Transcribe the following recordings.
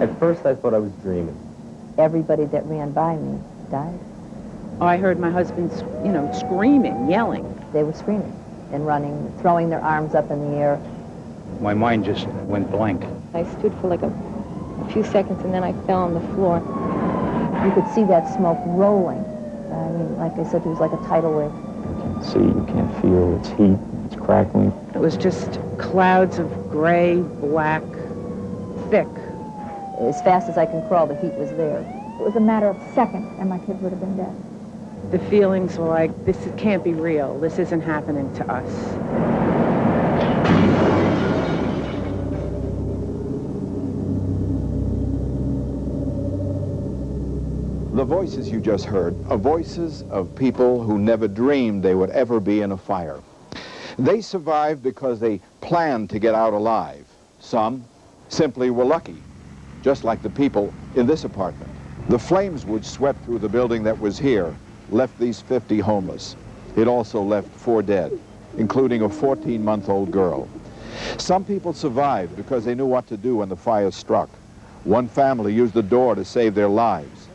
At first I thought I was dreaming. Everybody that ran by me died. Oh, I heard my husband, screaming, yelling. They were screaming and running, throwing their arms up in the air. My mind just went blank. I stood for like a few seconds and then I fell on the floor. You could see that smoke rolling. I mean, like I said, it was like a tidal wave. You can't see, you can't feel, it's heat, it's crackling. It was just clouds of gray, black, thick. As fast as I can crawl, the heat was there. It was a matter of seconds, and my kids would have been dead. The feelings were like, this can't be real. This isn't happening to us. The voices you just heard are voices of people who never dreamed they would ever be in a fire. They survived because they planned to get out alive. Some simply were lucky, just like the people in this apartment. The flames which swept through the building that was here left these 50 homeless. It also left 4 dead, including a 14-month-old girl. Some people survived because they knew what to do when the fire struck. One family used the door to save their lives.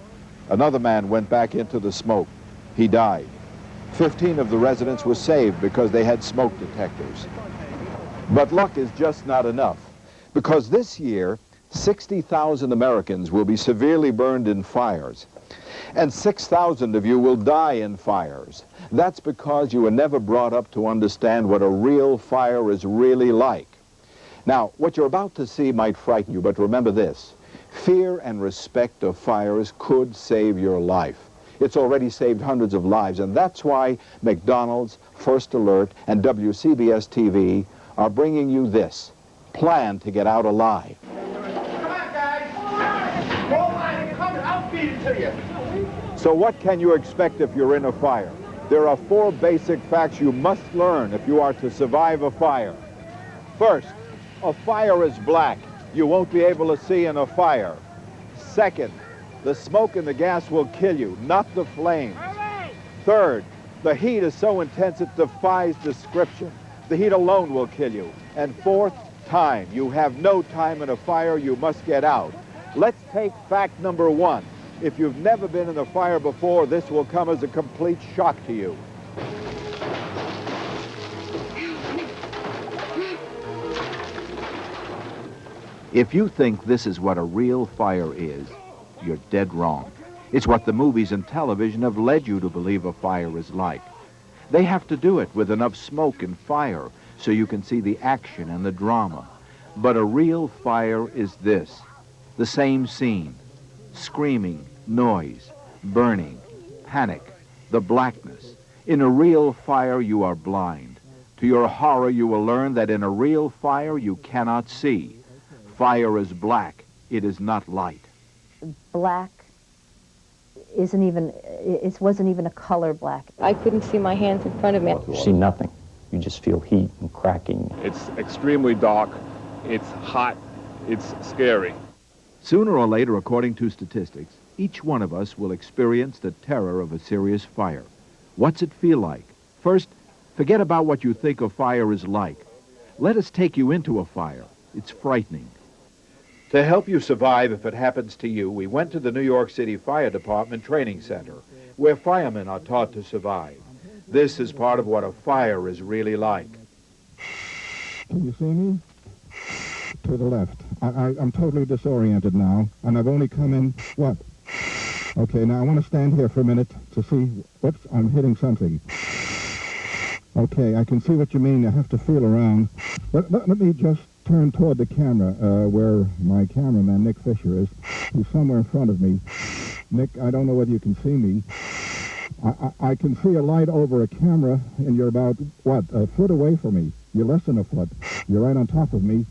Another man went back into the smoke. He died. 15 of the residents were saved because they had smoke detectors. But luck is just not enough, because this year, 60,000 Americans will be severely burned in fires, and 6,000 of you will die in fires. That's because you were never brought up to understand what a real fire is really like. Now, what you're about to see might frighten you, but remember this. Fear and respect of fires could save your life. It's already saved hundreds of lives, and that's why McDonald's, First Alert, and WCBS TV are bringing you this. Plan to get out alive. So what can you expect if you're in a fire? There are 4 basic facts you must learn if you are to survive a fire. First, a fire is black. You won't be able to see in a fire. Second, the smoke and the gas will kill you, not the flames. Third, the heat is so intense it defies description. The heat alone will kill you. And fourth, time. You have no time in a fire. You must get out. Let's take fact number 1. If you've never been in a fire before, this will come as a complete shock to you. If you think this is what a real fire is, you're dead wrong. It's what the movies and television have led you to believe a fire is like. They have to do it with enough smoke and fire so you can see the action and the drama. But a real fire is this. The same scene. Screaming, noise, burning, panic, the blackness. In a real fire, you are blind. To your horror, you will learn that in a real fire, you cannot see. Fire is black. It is not light. Black wasn't even a color black. I couldn't see my hands in front of me. You see nothing. You just feel heat and cracking. It's extremely dark. It's hot. It's scary. Sooner or later, according to statistics, each one of us will experience the terror of a serious fire. What's it feel like? First, forget about what you think a fire is like. Let us take you into a fire. It's frightening. To help you survive if it happens to you, we went to the New York City Fire Department Training Center, where firemen are taught to survive. This is part of what a fire is really like. Can you see me? To the left. I'm totally disoriented now, and I've only come in, what? Okay, now I want to stand here for a minute to see, whoops, I'm hitting something. Okay, I can see what you mean. I have to feel around. But let me just turn toward the camera, where my cameraman, Nick Fisher, is. He's somewhere in front of me. Nick, I don't know whether you can see me. I can see a light over a camera, and you're about, what, a foot away from me. You're less than a foot. You're right on top of me,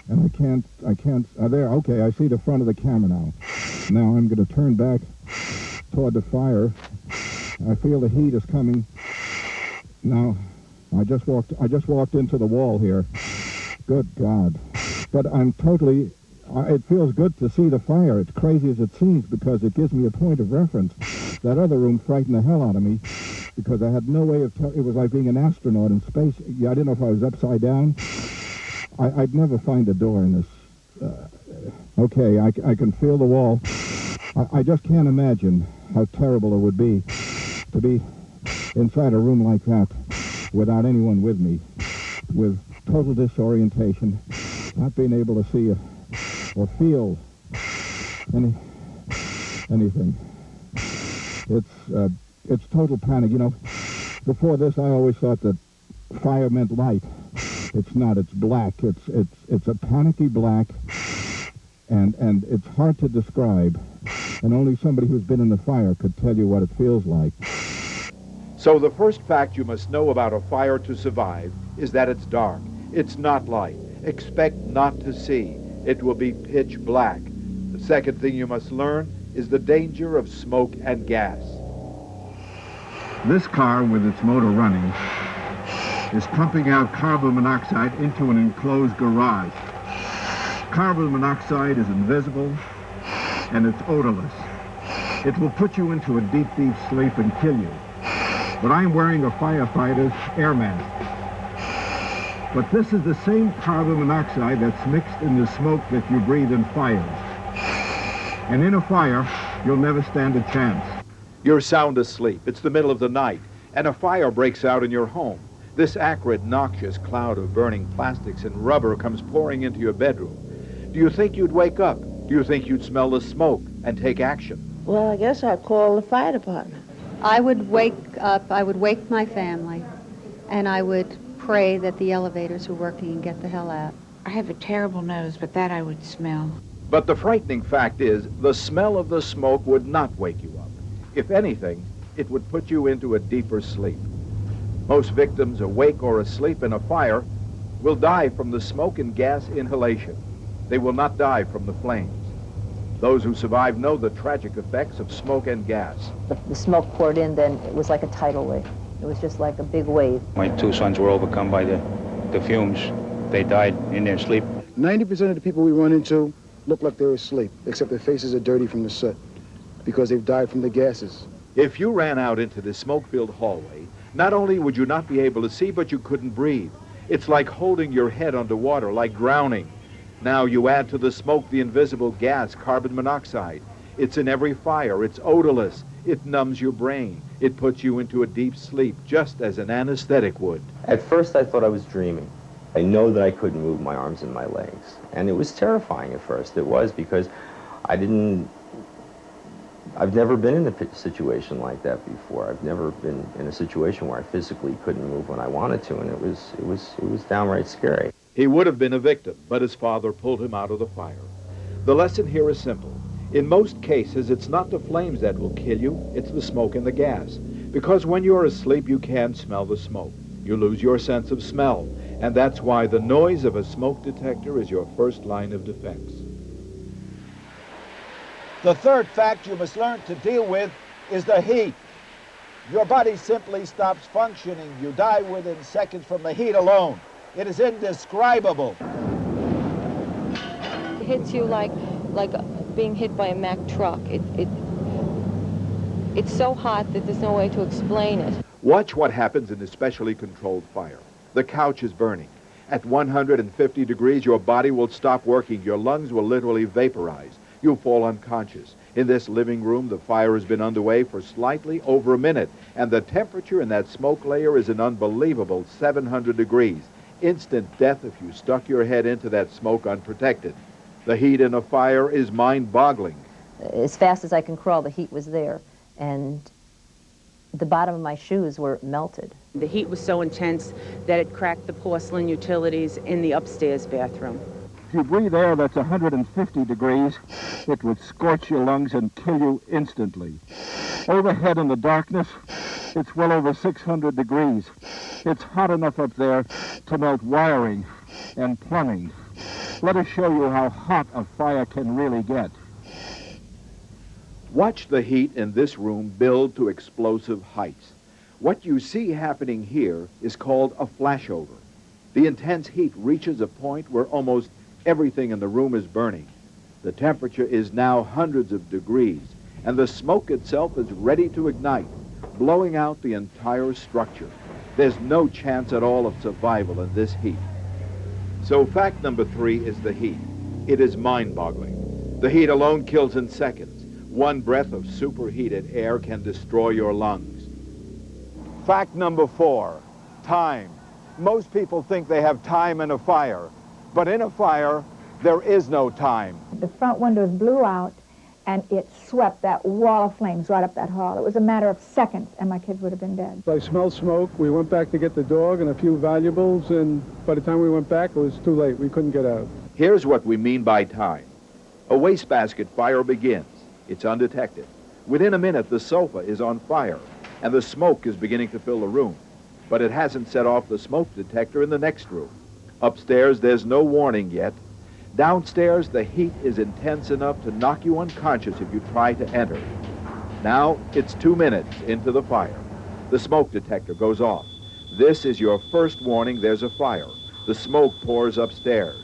and I can't, there, okay, I see the front of the camera now. Now I'm going to turn back toward the fire. I feel the heat is coming. Now, I just walked into the wall here. Good God. But I'm totally, it feels good to see the fire. It's crazy as it seems because it gives me a point of reference. That other room frightened the hell out of me because I had no way of telling. It was like being an astronaut in space. Yeah, I didn't know if I was upside down. I'd never find a door in this. Okay, I can feel the wall. I just can't imagine how terrible it would be to be inside a room like that without anyone with me, with total disorientation, not being able to see or feel anything. It's total panic. You know, before this, I always thought that fire meant light. It's not. It's black. It's a panicky black, and it's hard to describe. And only somebody who's been in the fire could tell you what it feels like. So the first fact you must know about a fire to survive is that it's dark. It's not light. Expect not to see. It will be pitch black. The second thing you must learn is the danger of smoke and gas. This car, with its motor running, is pumping out carbon monoxide into an enclosed garage. Carbon monoxide is invisible and it's odorless. It will put you into a deep, deep sleep and kill you. But I'm wearing a firefighter's air mask. But this is the same carbon monoxide that's mixed in the smoke that you breathe in fires. And in a fire, you'll never stand a chance. You're sound asleep. It's the middle of the night, and a fire breaks out in your home. This acrid, noxious cloud of burning plastics and rubber comes pouring into your bedroom. Do you think you'd wake up? Do you think you'd smell the smoke and take action? Well, I guess I'd call the fire department. I would wake up, I would wake my family, and I would pray that the elevators were working and get the hell out. I have a terrible nose, but that I would smell. But the frightening fact is, the smell of the smoke would not wake you up. If anything, it would put you into a deeper sleep. Most victims, awake or asleep in a fire, will die from the smoke and gas inhalation. They will not die from the flames. Those who survive know the tragic effects of smoke and gas. The smoke poured in, then it was like a tidal wave. It was just like a big wave. My two sons were overcome by the fumes. They died in their sleep. 90% of the people we run into look like they're asleep, except their faces are dirty from the soot, because they've died from the gases. If you ran out into this smoke-filled hallway, not only would you not be able to see, but you couldn't breathe. It's like holding your head underwater, like drowning. Now you add to the smoke the invisible gas, carbon monoxide. It's in every fire. It's odorless. It numbs your brain. It puts you into a deep sleep, just as an anesthetic would. At first I thought I was dreaming. I know that I couldn't move my arms and my legs. And it was terrifying at first. It was, because I've never been in a situation like that before. I've never been in a situation where I physically couldn't move when I wanted to, and it was downright scary. He would have been a victim, but his father pulled him out of the fire. The lesson here is simple. In most cases, it's not the flames that will kill you, it's the smoke and the gas. Because when you're asleep, you can't smell the smoke. You lose your sense of smell, and that's why the noise of a smoke detector is your first line of defense. The third fact you must learn to deal with is the heat. Your body simply stops functioning. You die within seconds from the heat alone. It is indescribable. It hits you like being hit by a Mack truck. It's so hot that there's no way to explain it. Watch what happens in a specially controlled fire. The couch is burning. At 150 degrees, your body will stop working. Your lungs will literally vaporize. You'll fall unconscious. In this living room, the fire has been underway for slightly over a minute, and the temperature in that smoke layer is an unbelievable 700 degrees. Instant death if you stuck your head into that smoke unprotected. The heat in a fire is mind-boggling. As fast as I can crawl, the heat was there, and the bottom of my shoes were melted. The heat was so intense that it cracked the porcelain utilities in the upstairs bathroom. If you breathe air that's 150 degrees, it would scorch your lungs and kill you instantly. Overhead in the darkness, it's well over 600 degrees. It's hot enough up there to melt wiring and plumbing. Let us show you how hot a fire can really get. Watch the heat in this room build to explosive heights. What you see happening here is called a flashover. The intense heat reaches a point where almost everything in the room is burning. The temperature is now hundreds of degrees, and the smoke itself is ready to ignite, blowing out the entire structure. There's no chance at all of survival in this heat. So fact number 3 is the heat. It is mind-boggling. The heat alone kills in seconds. One breath of superheated air can destroy your lungs. Fact number 4, time. Most people think they have time in a fire, but in a fire, there is no time. The front windows blew out, and it swept that wall of flames right up that hall. It was a matter of seconds, and my kids would have been dead. I smelled smoke. We went back to get the dog and a few valuables, and by the time we went back, it was too late. We couldn't get out. Here's what we mean by time. A wastebasket fire begins. It's undetected. Within a minute, the sofa is on fire, and the smoke is beginning to fill the room. But it hasn't set off the smoke detector in the next room. Upstairs, there's no warning yet. Downstairs, the heat is intense enough to knock you unconscious if you try to enter. Now, it's 2 minutes into the fire. The smoke detector goes off. This is your first warning there's a fire. The smoke pours upstairs.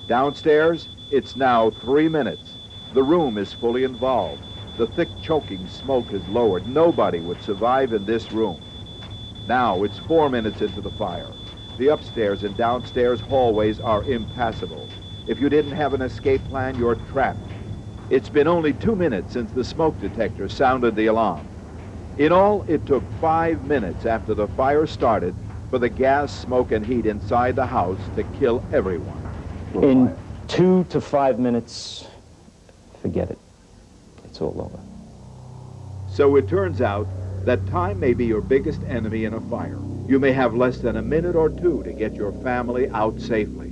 Downstairs, it's now 3 minutes. The room is fully involved. The thick, choking smoke is lowered. Nobody would survive in this room. Now, it's 4 minutes into the fire. The upstairs and downstairs hallways are impassable. If you didn't have an escape plan, you're trapped. It's been only 2 minutes since the smoke detector sounded the alarm. In all, it took 5 minutes after the fire started for the gas, smoke, and heat inside the house to kill everyone. In 2 to 5 minutes, forget it. It's all over. So it turns out that time may be your biggest enemy in a fire. You may have less than a minute or two to get your family out safely.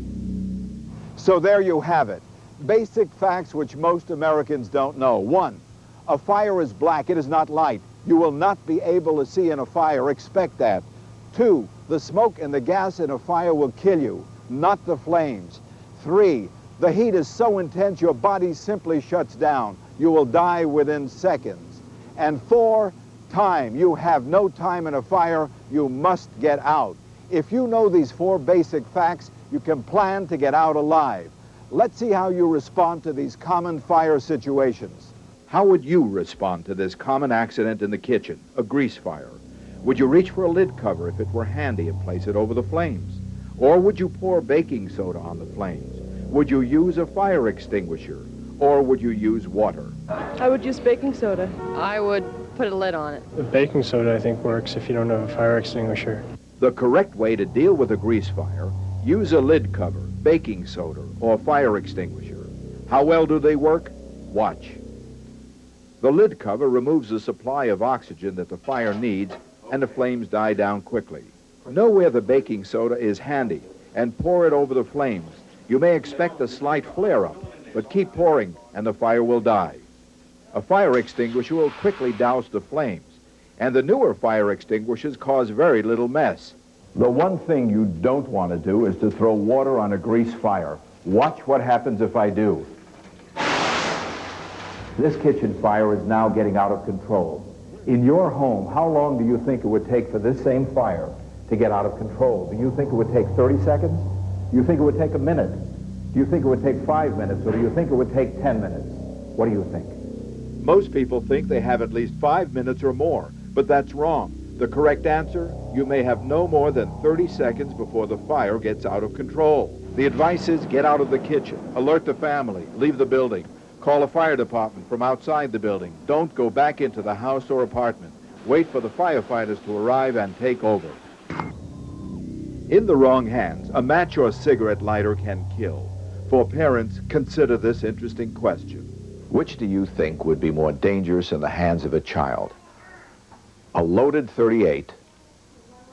So there you have it. Basic facts which most Americans don't know. 1, a fire is black, it is not light. You will not be able to see in a fire, expect that. 2, the smoke and the gas in a fire will kill you, not the flames. 3, the heat is so intense your body simply shuts down. You will die within seconds. And 4, time. You have no time in a fire, you must get out. If you know these 4 basic facts, you can plan to get out alive. Let's see how you respond to these common fire situations. How would you respond to this common accident in the kitchen, a grease fire? Would you reach for a lid cover if it were handy and place it over the flames? Or would you pour baking soda on the flames? Would you use a fire extinguisher? Or would you use water? I would use baking soda. I would put a lid on it. The baking soda, I think, works if you don't have a fire extinguisher. The correct way to deal with a grease fire: use a lid cover, baking soda, or fire extinguisher. How well do they work? Watch. The lid cover removes the supply of oxygen that the fire needs, and the flames die down quickly. Know where the baking soda is handy, and pour it over the flames. You may expect a slight flare-up, but keep pouring, and the fire will die. A fire extinguisher will quickly douse the flames, and the newer fire extinguishers cause very little mess. The one thing you don't want to do is to throw water on a grease fire. Watch what happens if I do. This kitchen fire is now getting out of control. In your home, how long do you think it would take for this same fire to get out of control? Do you think it would take 30 seconds? Do you think it would take a minute? Do you think it would take 5 minutes, or do you think it would take 10 minutes? What do you think? Most people think they have at least 5 minutes or more, but that's wrong. The correct answer: you may have no more than 30 seconds before the fire gets out of control. The advice is get out of the kitchen, alert the family, leave the building, call a fire department from outside the building. Don't go back into the house or apartment. Wait for the firefighters to arrive and take over. In the wrong hands, a match or cigarette lighter can kill. For parents, consider this interesting question. Which do you think would be more dangerous in the hands of a child? A loaded .38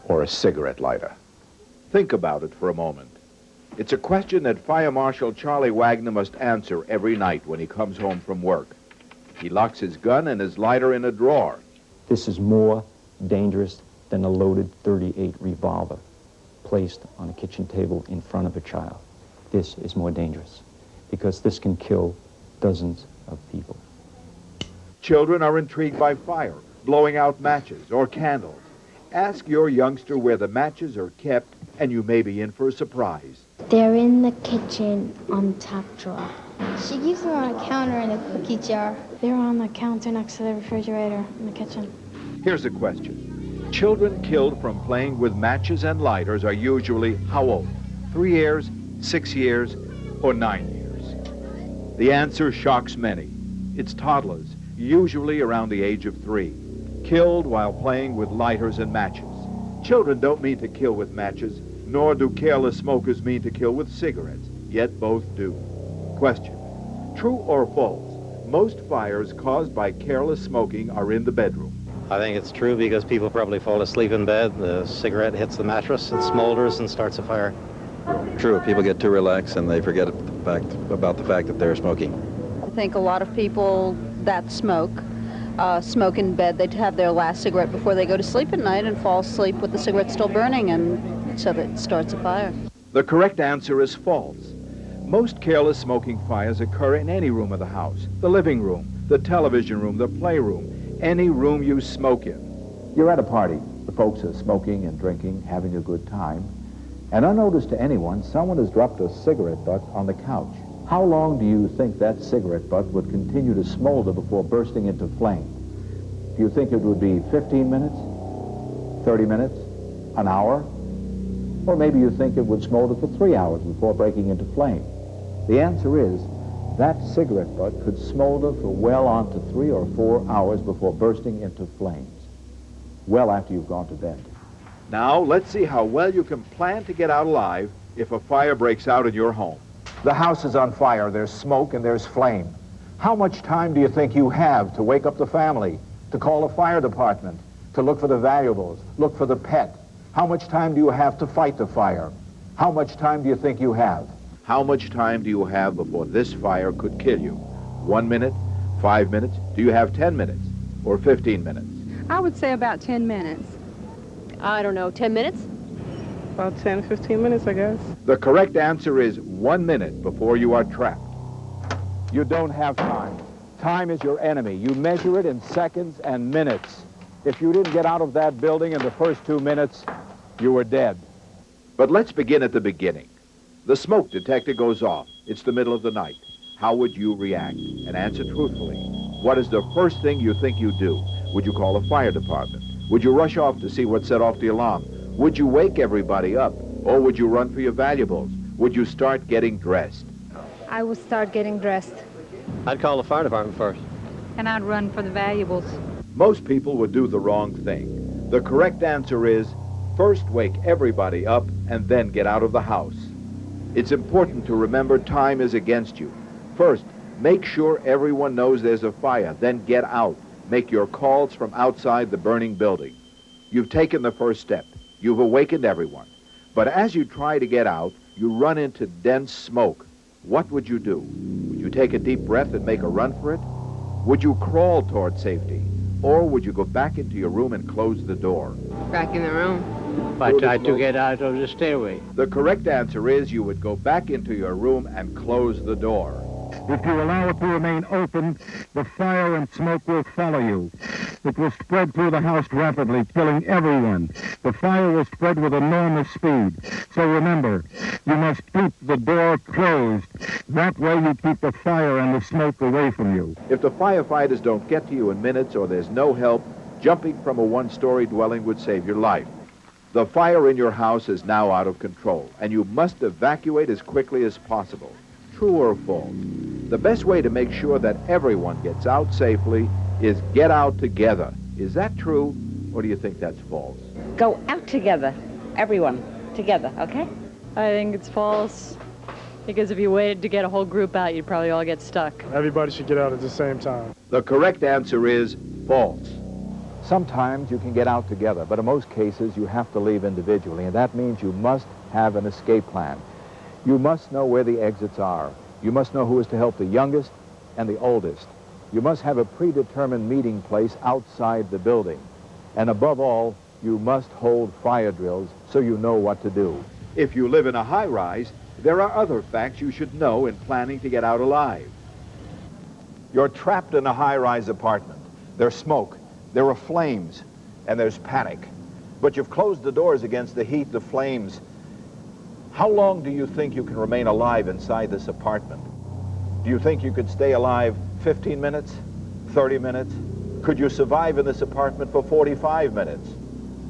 or a cigarette lighter? Think about it for a moment. It's a question that Fire Marshal Charlie Wagner must answer every night when he comes home from work. He locks his gun and his lighter in a drawer. This is more dangerous than a loaded .38 revolver placed on a kitchen table in front of a child. This is more dangerous because this can kill dozens of people. Children are intrigued by fire, blowing out matches or candles. Ask your youngster where the matches are kept, and you may be in for a surprise. They're in the kitchen on the top drawer. She keeps them on a counter in a cookie jar. They're on the counter next to the refrigerator in the kitchen. Here's a question. Children killed from playing with matches and lighters are usually how old? 3 years, 6 years, or 9 years? The answer shocks many. It's toddlers, usually around the age of 3, killed while playing with lighters and matches. Children don't mean to kill with matches, nor do careless smokers mean to kill with cigarettes, yet both do. Question: true or false? Most fires caused by careless smoking are in the bedroom. I think it's true because people probably fall asleep in bed, the cigarette hits the mattress, it smolders and starts a fire. True, people get too relaxed and they forget about the fact that they're smoking. I think a lot of people that smoke in bed. They'd have their last cigarette before they go to sleep at night and fall asleep with the cigarette still burning, and so that it starts a fire. The correct answer is false. Most careless smoking fires occur in any room of the house: the living room, the television room, the playroom, any room you smoke in. You're at a party. The folks are smoking and drinking, having a good time. And unnoticed to anyone, someone has dropped a cigarette butt on the couch. How long do you think that cigarette butt would continue to smolder before bursting into flame? Do you think it would be 15 minutes, 30 minutes, an hour? Or maybe you think it would smolder for 3 hours before breaking into flame. The answer is that cigarette butt could smolder for well on to 3 or 4 hours before bursting into flames, well after you've gone to bed. Now, let's see how well you can plan to get out alive if a fire breaks out in your home. The house is on fire. There's smoke and there's flame. How much time do you think you have to wake up the family, to call the fire department, to look for the valuables, look for the pet? How much time do you have to fight the fire? How much time do you think you have? How much time do you have before this fire could kill you? 1 minute? 5 minutes? Do you have 10 minutes? Or 15 minutes? I would say about 10 minutes. I don't know, 10 minutes? About 10, 15 minutes, I guess. The correct answer is 1 minute before you are trapped. You don't have time. Time is your enemy. You measure it in seconds and minutes. If you didn't get out of that building in the first 2 minutes, you were dead. But let's begin at the beginning. The smoke detector goes off. It's the middle of the night. How would you react? And answer truthfully. What is the first thing you think you'd do? Would you call the fire department? Would you rush off to see what set off the alarm? Would you wake everybody up? Or would you run for your valuables? Would you start getting dressed? I would start getting dressed. I'd call the fire department first. And I'd run for the valuables. Most people would do the wrong thing. The correct answer is, first wake everybody up and then get out of the house. It's important to remember time is against you. First, make sure everyone knows there's a fire, then get out. Make your calls from outside the burning building. You've taken the first step. You've awakened everyone. But as you try to get out, you run into dense smoke. What would you do? Would you take a deep breath and make a run for it? Would you crawl toward safety? Or would you go back into your room and close the door? Back in the room. I tried to get out of the stairway. The correct answer is you would go back into your room and close the door. If you allow it to remain open, the fire and smoke will follow you. It will spread through the house rapidly, killing everyone. The fire will spread with enormous speed. So remember, you must keep the door closed. That way you keep the fire and the smoke away from you. If the firefighters don't get to you in minutes or there's no help, jumping from a one-story dwelling would save your life. The fire in your house is now out of control, and you must evacuate as quickly as possible. True or false? The best way to make sure that everyone gets out safely is get out together. Is that true, or do you think that's false? Go out together, everyone, together, okay? I think it's false. Because if you waited to get a whole group out, you'd probably all get stuck. Everybody should get out at the same time. The correct answer is false. Sometimes you can get out together, but in most cases you have to leave individually, and that means you must have an escape plan. You must know where the exits are. You must know who is to help the youngest and the oldest. You must have a predetermined meeting place outside the building. And above all, you must hold fire drills so you know what to do. If you live in a high-rise, there are other facts you should know in planning to get out alive. You're trapped in a high-rise apartment. There's smoke, there are flames, and there's panic. But you've closed the doors against the heat, the flames. How long do you think you can remain alive inside this apartment? Do you think you could stay alive 15 minutes, 30 minutes? Could you survive in this apartment for 45 minutes?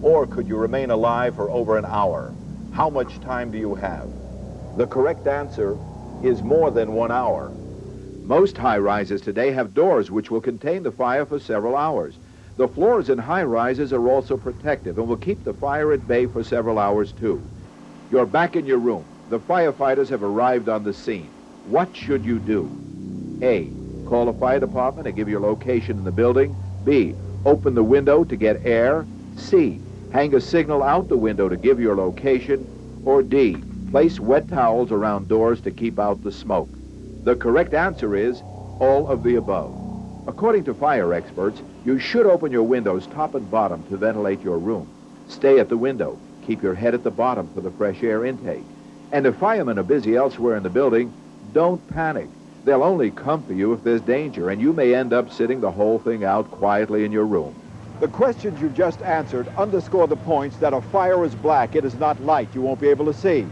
Or could you remain alive for over an hour? How much time do you have? The correct answer is more than 1 hour. Most high-rises today have doors which will contain the fire for several hours. The floors in high-rises are also protective and will keep the fire at bay for several hours too. You're back in your room. The firefighters have arrived on the scene. What should you do? A, call the fire department and give your location in the building. B, open the window to get air. C, hang a signal out the window to give your location. Or D, place wet towels around doors to keep out the smoke. The correct answer is all of the above. According to fire experts, you should open your windows top and bottom to ventilate your room. Stay at the window. Keep your head at the bottom for the fresh air intake. And if firemen are busy elsewhere in the building, don't panic. They'll only come for you if there's danger, and you may end up sitting the whole thing out quietly in your room. The questions you just answered underscore the points that a fire is black, it is not light, you won't be able to see.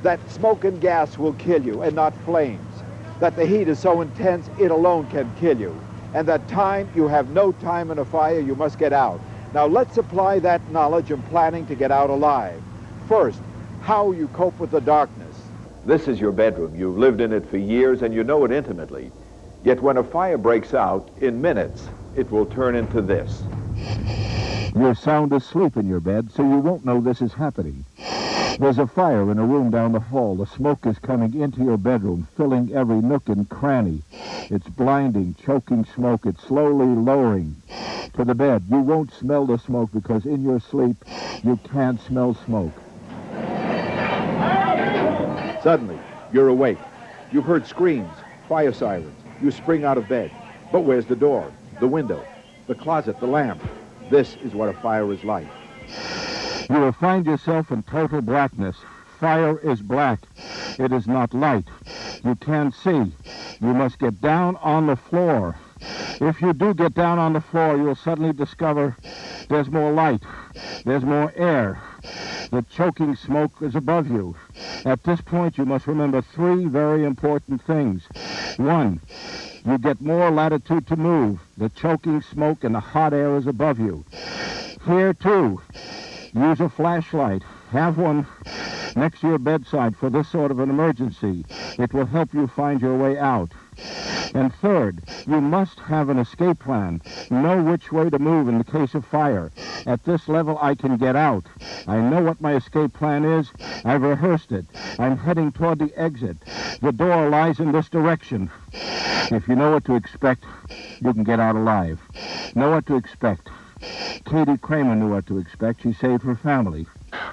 That smoke and gas will kill you and not flames. That the heat is so intense it alone can kill you. And that time, you have no time in a fire, you must get out. Now let's apply that knowledge and planning to get out alive. First, how you cope with the darkness. This is your bedroom. You've lived in it for years and you know it intimately. Yet when a fire breaks out, in minutes, it will turn into this. You're sound asleep in your bed, so you won't know this is happening. There's a fire in a room down the hall. The smoke is coming into your bedroom, filling every nook and cranny. It's blinding, choking smoke. It's slowly lowering to the bed. You won't smell the smoke because in your sleep, you can't smell smoke. Suddenly, you're awake. You've heard screams, fire sirens. You spring out of bed. But where's the door, the window, the closet, the lamp? This is what a fire is like. You will find yourself in total blackness. Fire is black. It is not light. You can't see. You must get down on the floor. If you do get down on the floor, you'll suddenly discover there's more light. There's more air. The choking smoke is above you. At this point, you must remember three very important things. One, you get more latitude to move. The choking smoke and the hot air is above you. Here, too, use a flashlight. Have one next to your bedside for this sort of an emergency. It will help you find your way out. And third, you must have an escape plan. Know which way to move in the case of fire. At this level, I can get out. I know what my escape plan is. I've rehearsed it. I'm heading toward the exit. The door lies in this direction. If you know what to expect, you can get out alive. Know what to expect. Katie Kramer knew what to expect. She saved her family.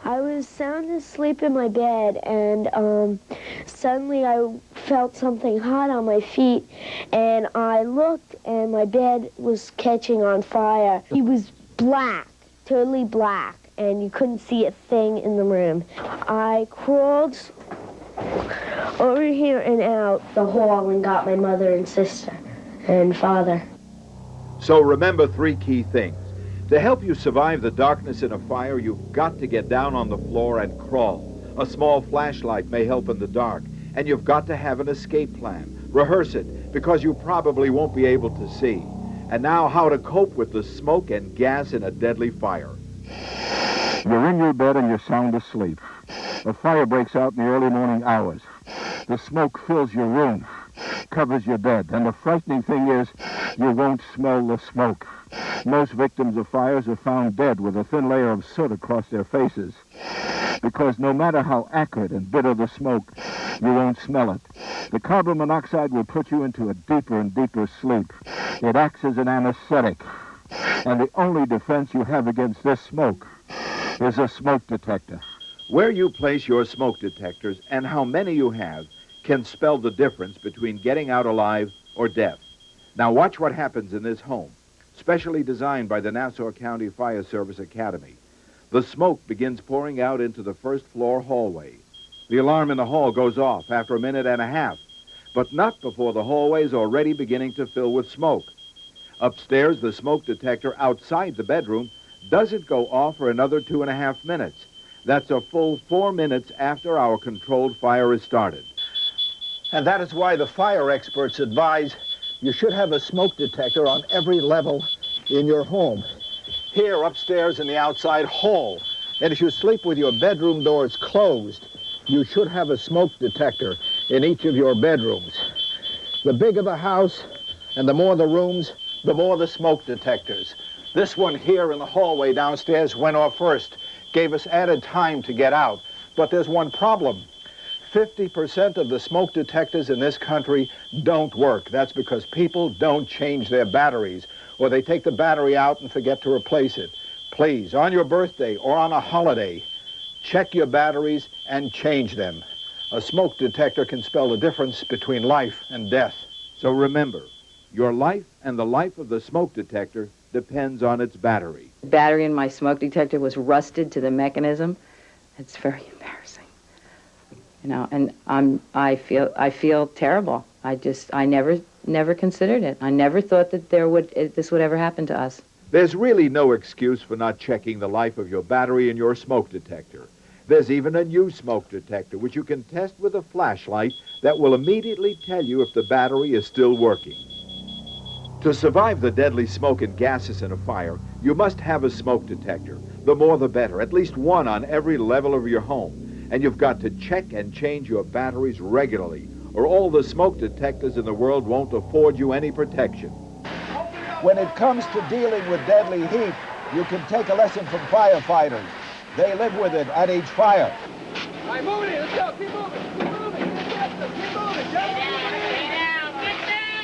I was sound asleep in my bed, and suddenly I felt something hot on my feet, and I looked, and my bed was catching on fire. It was black, totally black, and you couldn't see a thing in the room. I crawled over here and out the hall and got my mother and sister and father. So remember three key things. To help you survive the darkness in a fire, you've got to get down on the floor and crawl. A small flashlight may help in the dark, and you've got to have an escape plan. Rehearse it, because you probably won't be able to see. And now, how to cope with the smoke and gas in a deadly fire. You're in your bed and you're sound asleep. A fire breaks out in the early morning hours. The smoke fills your room, covers your bed, and the frightening thing is you won't smell the smoke. Most victims of fires are found dead with a thin layer of soot across their faces, because no matter how acrid and bitter the smoke, you won't smell it. The carbon monoxide will put you into a deeper and deeper sleep. It acts as an anesthetic, and the only defense you have against this smoke is a smoke detector. Where you place your smoke detectors and how many you have can spell the difference between getting out alive or death. Now watch what happens in this home, specially designed by the Nassau County Fire Service Academy. The smoke begins pouring out into the first floor hallway. The alarm in the hall goes off after a minute and a half, but not before the hallway is already beginning to fill with smoke. Upstairs, the smoke detector outside the bedroom doesn't go off for another 2.5 minutes. That's a full 4 minutes after our controlled fire is started. And that is why the fire experts advise you should have a smoke detector on every level in your home. Here, upstairs in the outside hall. And if you sleep with your bedroom doors closed, you should have a smoke detector in each of your bedrooms. The bigger the house and the more the rooms, the more the smoke detectors. This one here in the hallway downstairs went off first, gave us added time to get out. But there's one problem. 50% of the smoke detectors in this country don't work. That's because people don't change their batteries, or they take the battery out and forget to replace it. Please, on your birthday or on a holiday, check your batteries and change them. A smoke detector can spell the difference between life and death. So remember, your life and the life of the smoke detector depends on its battery. The battery in my smoke detector was rusted to the mechanism. It's very embarrassing. You know, and I feel terrible. I never considered it. I never thought that this would ever happen to us. There's really no excuse for not checking the life of your battery in your smoke detector. There's even a new smoke detector, which you can test with a flashlight that will immediately tell you if the battery is still working. To survive the deadly smoke and gases in a fire, you must have a smoke detector. The more the better, at least one on every level of your home. And you've got to check and change your batteries regularly, or all the smoke detectors in the world won't afford you any protection. When it comes to dealing with deadly heat, you can take a lesson from firefighters. They live with it at each fire. All right, move it. Let's go. Keep moving. Keep moving. Keep moving. Get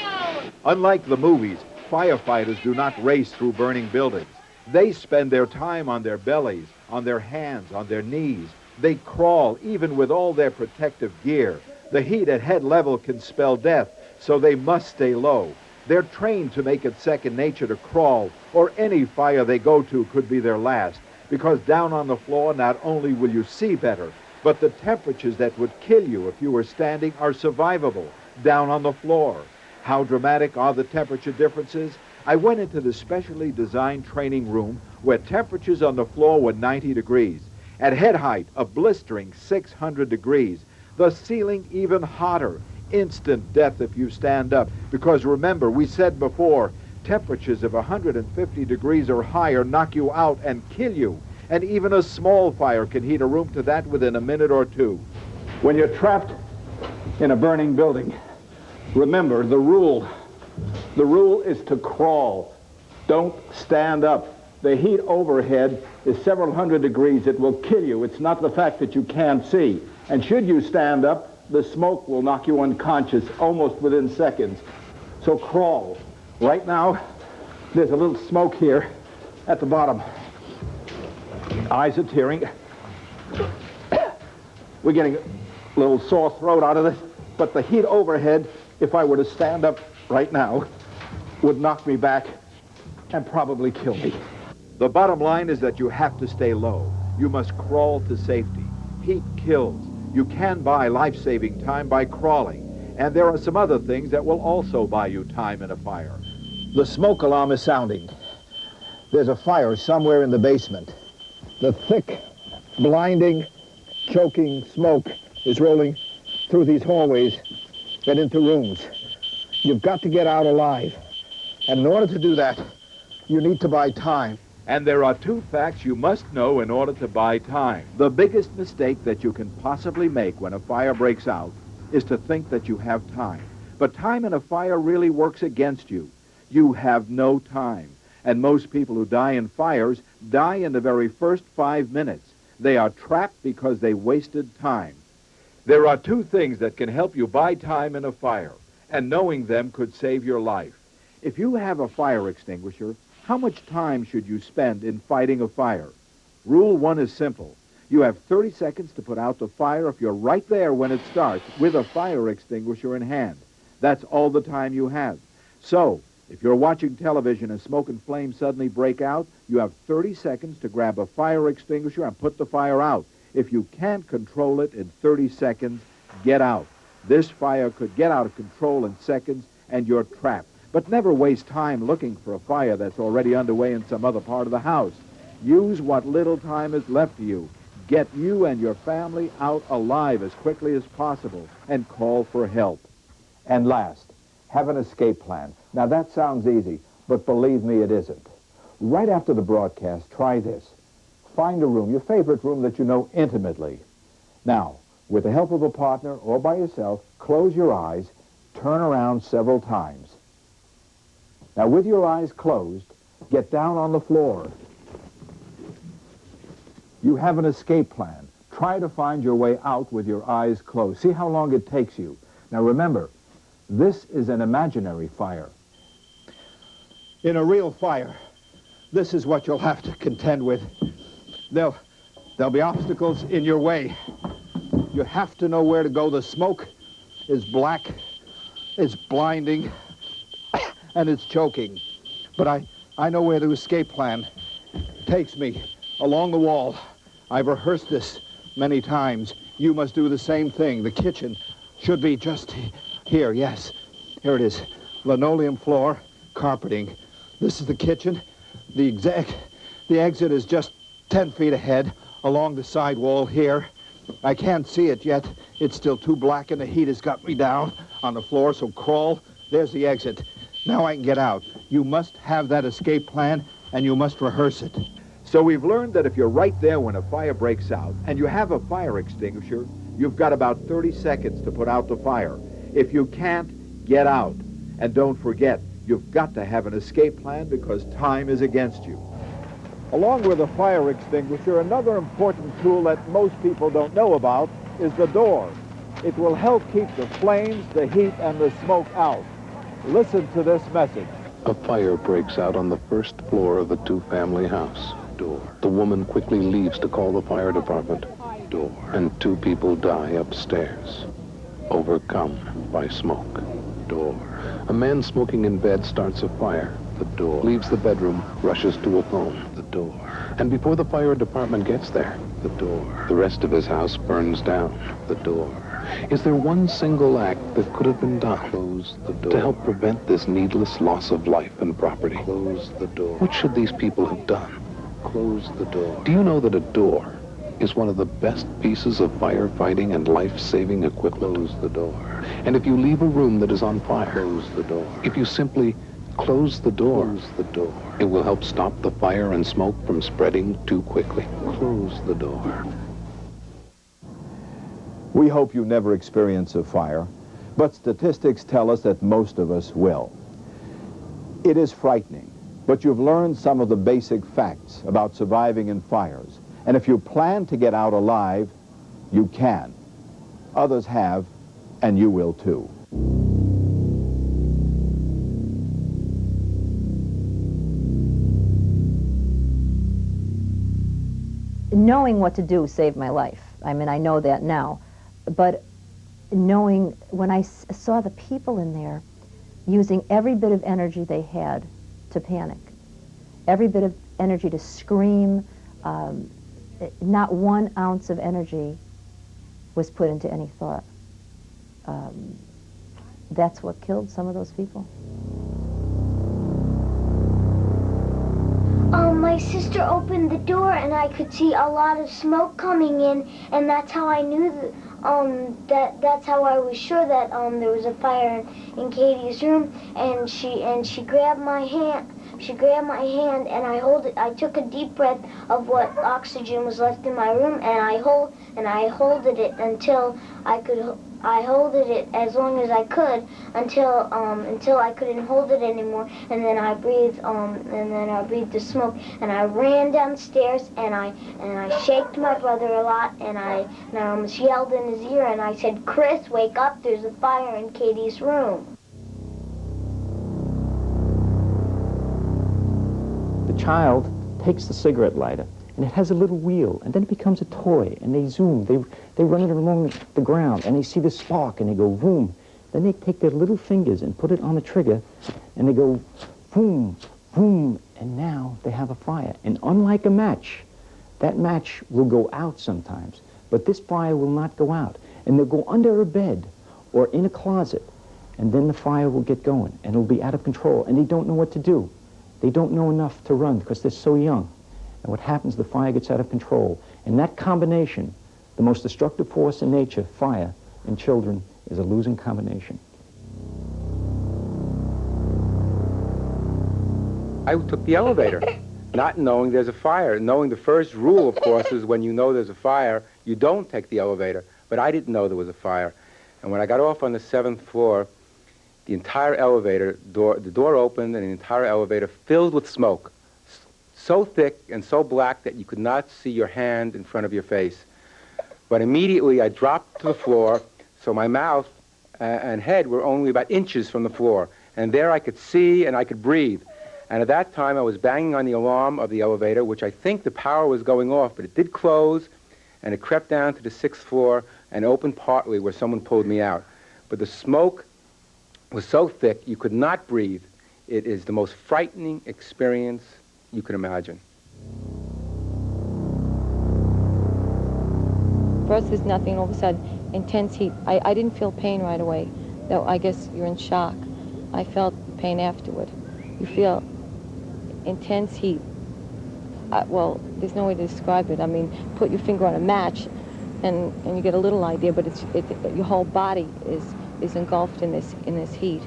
down. Unlike the movies, firefighters do not race through burning buildings. They spend their time on their bellies, on their hands, on their knees. They crawl, even with all their protective gear. The heat at head level can spell death, so they must stay low. They're trained to make it second nature to crawl, or any fire they go to could be their last, because down on the floor, not only will you see better, but the temperatures that would kill you if you were standing are survivable down on the floor. How dramatic are the temperature differences? I went into the specially designed training room where temperatures on the floor were 90 degrees. At head height, a blistering 600 degrees. The ceiling even hotter. Instant death if you stand up. Because remember, we said before, temperatures of 150 degrees or higher knock you out and kill you. And even a small fire can heat a room to that within a minute or two. When you're trapped in a burning building, remember the rule. The rule is to crawl. Don't stand up. The heat overhead is several hundred degrees. It will kill you. It's not the fact that you can't see. And should you stand up, the smoke will knock you unconscious almost within seconds. So crawl. Right now, there's a little smoke here at the bottom. Eyes are tearing. We're getting a little sore throat out of this, but the heat overhead, if I were to stand up right now, would knock me back and probably kill me. The bottom line is that you have to stay low. You must crawl to safety. Heat kills. You can buy life-saving time by crawling. And there are some other things that will also buy you time in a fire. The smoke alarm is sounding. There's a fire somewhere in the basement. The thick, blinding, choking smoke is rolling through these hallways and into rooms. You've got to get out alive. And in order to do that, you need to buy time. And there are two facts you must know in order to buy time. The biggest mistake that you can possibly make when a fire breaks out is to think that you have time. But time in a fire really works against you. You have no time. And most people who die in fires die in the very first 5 minutes. They are trapped because they wasted time. There are two things that can help you buy time in a fire, and knowing them could save your life. If you have a fire extinguisher, how much time should you spend in fighting a fire? Rule 1 is simple. You have 30 seconds to put out the fire if you're right there when it starts with a fire extinguisher in hand. That's all the time you have. So, if you're watching television and smoke and flames suddenly break out, you have 30 seconds to grab a fire extinguisher and put the fire out. If you can't control it in 30 seconds, get out. This fire could get out of control in seconds and you're trapped. But never waste time looking for a fire that's already underway in some other part of the house. Use what little time is left to you. Get you and your family out alive as quickly as possible and call for help. And last, have an escape plan. Now that sounds easy, but believe me, it isn't. Right after the broadcast, try this. Find a room, your favorite room that you know intimately. Now, with the help of a partner or by yourself, close your eyes turn around several times. Now, with your eyes closed, get down on the floor. You have an escape plan. Try to find your way out with your eyes closed. See how long it takes you. Now, remember, this is an imaginary fire. In a real fire, this is what you'll have to contend with. There'll be obstacles in your way. You have to know where to go. The smoke is black, it's blinding, and it's choking. But I know where the escape plan takes me, along the wall. I've rehearsed this many times. You must do the same thing. The kitchen should be just here, yes. Here it is. Linoleum floor, carpeting. This is the kitchen. The exit is just 10 feet ahead, along the side wall here. I can't see it yet. It's still too black and the heat has got me down on the floor, so crawl. There's the exit. Now I can get out. You must have that escape plan and you must rehearse it. So we've learned that if you're right there when a fire breaks out and you have a fire extinguisher, you've got about 30 seconds to put out the fire. If you can't, get out. And don't forget, you've got to have an escape plan because time is against you. Along with a fire extinguisher, another important tool that most people don't know about is the door. It will help keep the flames, the heat, and the smoke out. Listen to this message. A fire breaks out on the first floor of the two-family house. Door. The woman quickly leaves to call the fire department. Door. And 2 people die upstairs, overcome by smoke. Door. A man smoking in bed starts a fire. The door. Leaves the bedroom, rushes to a phone. The door. And before the fire department gets there, the door. The rest of his house burns down. The door. Is there one single act that could have been done? Close the door. To help prevent this needless loss of life and property? Close the door. What should these people have done? Close the door. Do you know that a door is one of the best pieces of firefighting and life-saving equipment? Close the door. And if you leave a room that is on fire, close the door. If you simply close the door, it will help stop the fire and smoke from spreading too quickly. Close the door. We hope you never experience a fire, but statistics tell us that most of us will. It is frightening, but you've learned some of the basic facts about surviving in fires. And if you plan to get out alive, you can. Others have, and you will too. Knowing what to do saved my life. I mean, I know that now. But knowing, when I saw the people in there using every bit of energy they had to panic, every bit of energy to scream, not 1 ounce of energy was put into any thought. That's what killed some of those people. My sister opened the door and I could see a lot of smoke coming in, and that's how I knew that's how I was sure that there was a fire in Katie's room. And she grabbed my hand. She grabbed my hand and I took a deep breath of what oxygen was left in my room, and I holded it until I holded it as long as I could until I couldn't hold it anymore, and then I breathed the smoke, and I ran downstairs and I shaked my brother a lot, and I almost yelled in his ear, and I said, "Chris, wake up, there's a fire in Katie's room." The child takes the cigarette lighter, and it has a little wheel, and then it becomes a toy, and they zoom, they run it along the ground, and they see the spark, and they go boom. Then they take their little fingers and put it on the trigger, and they go boom, boom, and now they have a fire. And unlike a match, that match will go out sometimes, but this fire will not go out. And they'll go under a bed or in a closet, and then the fire will get going, and it'll be out of control, and they don't know what to do. They don't know enough to run because they're so young. And what happens, the fire gets out of control. And that combination, the most destructive force in nature, fire, in children, is a losing combination. I took the elevator, not knowing there's a fire. Knowing the first rule, of course, is when you know there's a fire, you don't take the elevator. But I didn't know there was a fire. And when I got off on the 7th floor, the entire elevator door, the door opened and the entire elevator filled with smoke, so thick and so black that you could not see your hand in front of your face. But immediately I dropped to the floor, so my mouth and head were only about inches from the floor. And there I could see and I could breathe. And at that time I was banging on the alarm of the elevator, which I think the power was going off, but it did close, and it crept down to the 6th floor and opened partly where someone pulled me out. But the smoke was so thick you could not breathe. It is the most frightening experience you can imagine. First there's nothing, all of a sudden, intense heat. I didn't feel pain right away, though I guess you're in shock. I felt pain afterward. You feel intense heat. Well, there's no way to describe it. I mean, put your finger on a match and you get a little idea, but your whole body is engulfed in this heat.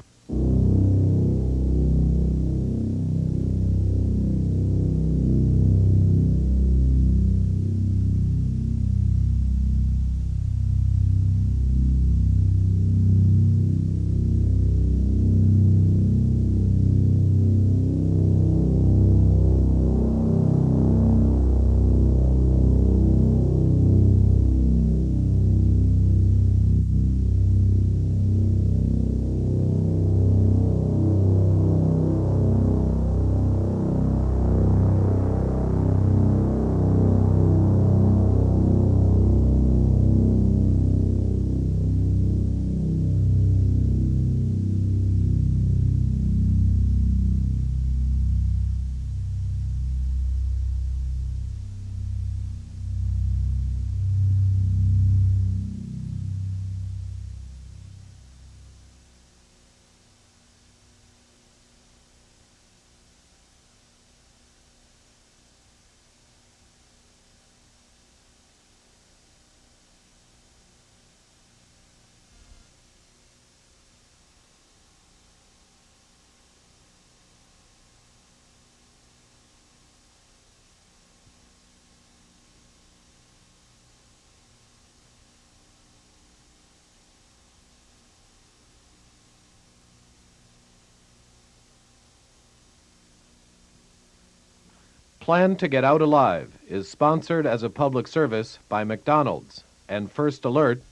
Plan to Get Out Alive is sponsored as a public service by McDonald's and First Alert,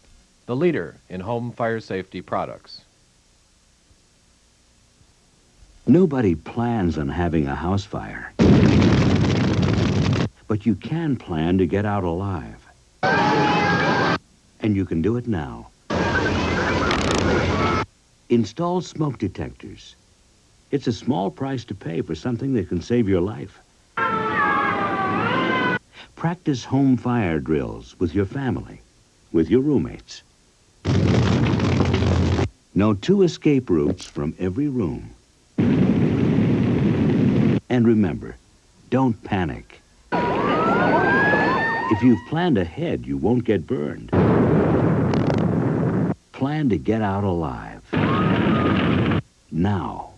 the leader in home fire safety products. Nobody plans on having a house fire, but you can plan to get out alive. And you can do it now. Install smoke detectors. It's a small price to pay for something that can save your life. Practice home fire drills with your family, with your roommates. Know 2 escape routes from every room. And remember, don't panic. If you've planned ahead, you won't get burned. Plan to get out alive. Now.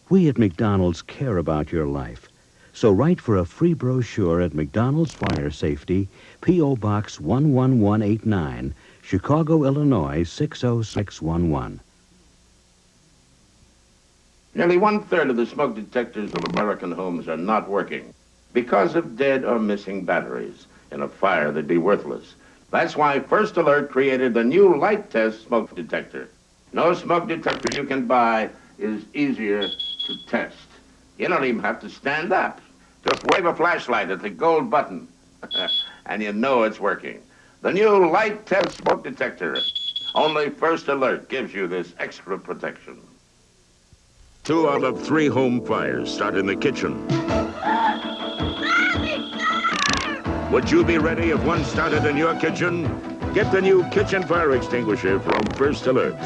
We at McDonald's care about your life. So write for a free brochure at McDonald's Fire Safety, P.O. Box 11189, Chicago, Illinois 60611. Nearly 1/3 of the smoke detectors of American homes are not working because of dead or missing batteries. In a fire, they'd be worthless. That's why First Alert created the new light test smoke detector. No smoke detector you can buy is easier to test. You don't even have to stand up. Just wave a flashlight at the gold button, and you know it's working. The new light test smoke detector. Only First Alert gives you this extra protection. 2 out of 3 home fires start in the kitchen. Would you be ready if one started in your kitchen? Get the new kitchen fire extinguisher from First Alert.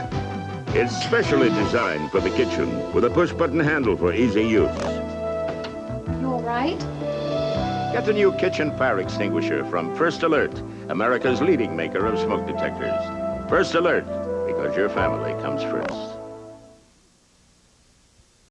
It's specially designed for the kitchen with a push-button handle for easy use. You all right? Get the new kitchen fire extinguisher from First Alert, America's leading maker of smoke detectors. First Alert, because your family comes first.